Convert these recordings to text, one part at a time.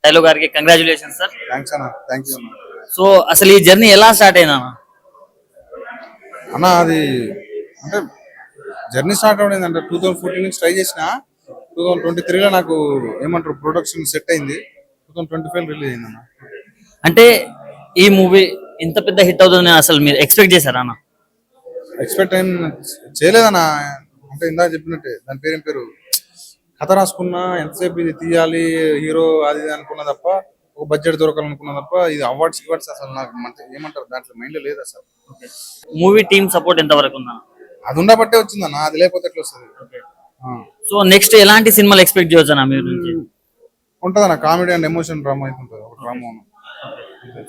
Dialogue గారికి congratulation sir. Thanks అన్న, thank you అన్న. సో అసలు ఈ జర్నీ ఎలా స్టార్ట్ అయింది అన్న? అన్న అది అంటే జర్నీ స్టార్ట్ అవ్వడం ఏంటంటే 2014 నుంచి ట్రై చేసిన 2023లో నాకు ఏమంటారు ప్రొడక్షన్ సెట్ అయింది. 2025 రిలీజ్ అయింది అన్న. అంటే ఈ మూవీ ఇంత పెద్ద హిట్ అవుతుందని అసలు మీరు ఎక్స్పెక్ట్ చేశారా అన్న? ఎక్స్పెక్ట్ చేయలేదన్న. అంటే ఇందాక చెప్పినట్టే దాని పేరు కథ రాసుకున్నా ఎంతసేపు ఇది తీయాలి హీరో అది ఇది అనుకున్నా తప్ప, ఒక బడ్జెట్ దొరకాలనుకున్నా తప్ప, ఇది అవార్డ్స్ అసలు నాకు ఏమంటారు దాంట్లో మైండ్ లేదు అసలు. మూవీ టీమ్ సపోర్ట్ ఎంత వరకు ఉందా? అది ఉండబట్టే వచ్చిందన్న, అది లేకపోతే ఎట్లా వస్తుంది. సో నెక్స్ట్ ఎలాంటి సినిమాలు ఎక్స్పెక్ట్ చేయొచ్చు అన్న మీరు నుంచి? ఉంటదన్న కామెడీ అండ్ ఎమోషన్ డ్రామా అయితే ఉంటుంది, ఒక drama.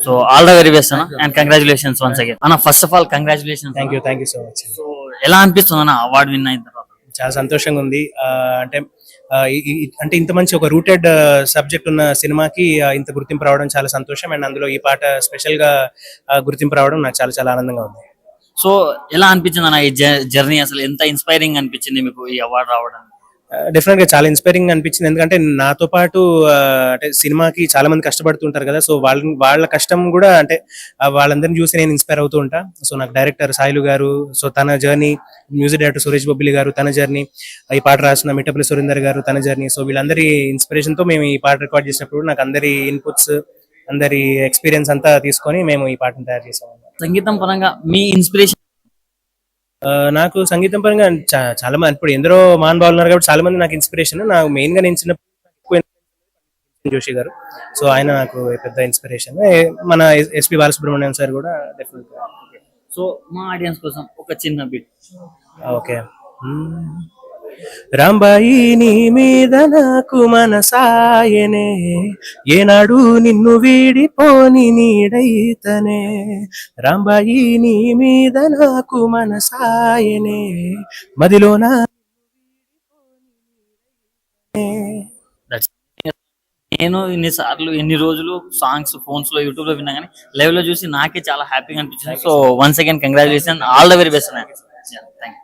So all the very best అన్న అండ్ కంగ్రాచులేషన్స్ వన్స్ అగైన్ అన్న. First of all congratulations. Thank you so much. So ఎలా అనిపిస్తుంది అన్న అవార్డు విన్ అయిన తర్వాత? చాలా సంతోషంగా ఉంది. అంటే అంటే ఇంత మంచి ఒక రూటెడ్ సబ్జెక్ట్ ఉన్న సినిమాకి ఇంత గుర్తింపు రావడం చాలా సంతోషం. అండ్ అందులో ఈ పాట స్పెషల్ గా గుర్తింపు రావడం నాకు చాలా చాలా ఆనందంగా ఉంది. సో ఎలా అనిపించింది అన్న ఈ జర్నీ? అసలు ఎంత ఇన్స్పైరింగ్ అనిపించింది మీకు ఈ అవార్డు రావడం? డెఫినెట్ గా చాలా ఇన్స్పైరింగ్ అనిపించింది. ఎందుకంటే నాతో పాటు అంటే సినిమాకి చాలా మంది కష్టపడుతుంటారు కదా. సో వాళ్ళ కష్టం కూడా అంటే వాళ్ళందరిని చూసి నేను ఇన్స్పైర్ అవుతూ ఉంటా. సో నాకు డైరెక్టర్ సాయిలు గారు, సో తన journey, music director Suresh Bobbili గారు తన జర్నీ, ఈ పాట రాసిన మిట్టపల్లి సురేందర్ గారు తన జర్నీ. సో వీళ్ళందరి ఇన్స్పిరేషన్ తో మేము ఈ పాట రికార్డ్ చేసినప్పుడు నాకు అందరి ఇన్పుట్స్, అందరి ఎక్స్పీరియన్స్ అంతా తీసుకొని మేము ఈ పాటను తయారు చేసాము. సంగీతం పరంగా మీ ఇన్స్పిరేషన్? నాకు సంగీతం పరంగా చాలా మంది ఇప్పుడు ఎందరో మహానుభావులు ఉన్నారు కాబట్టి చాలా మంది నాకు ఇన్స్పిరేషన్. నాకు మెయిన్ గా నేను చిన్నప్పుడు జోషి గారు, సో ఆయన నాకు పెద్ద ఇన్స్పిరేషన్. మన ఎస్పి బాలసుబ్రహ్మణ్యం సార్ కూడా డెఫినెట్ గా. సో మా ఆడియన్స్ కోసం ఒక చిన్న బిట్. ఓకే. రాంబాయి నీ మీద నాకు మనసాయనే, ఏనాడు నిన్ను వీడిపోని నీడైతనే. రాంబాయి నీ మీద నాకు మనసాయనే, మదిలోన నేను ఇన్నిసార్లు ఎన్ని రోజులు సాంగ్స్ ఫోన్స్ లో యూట్యూబ్ లో విన్నా కానీ లైవ్ లో చూసి నాకే చాలా హ్యాపీగా అనిపించింది. So once again congratulation, all the very best. Thank you.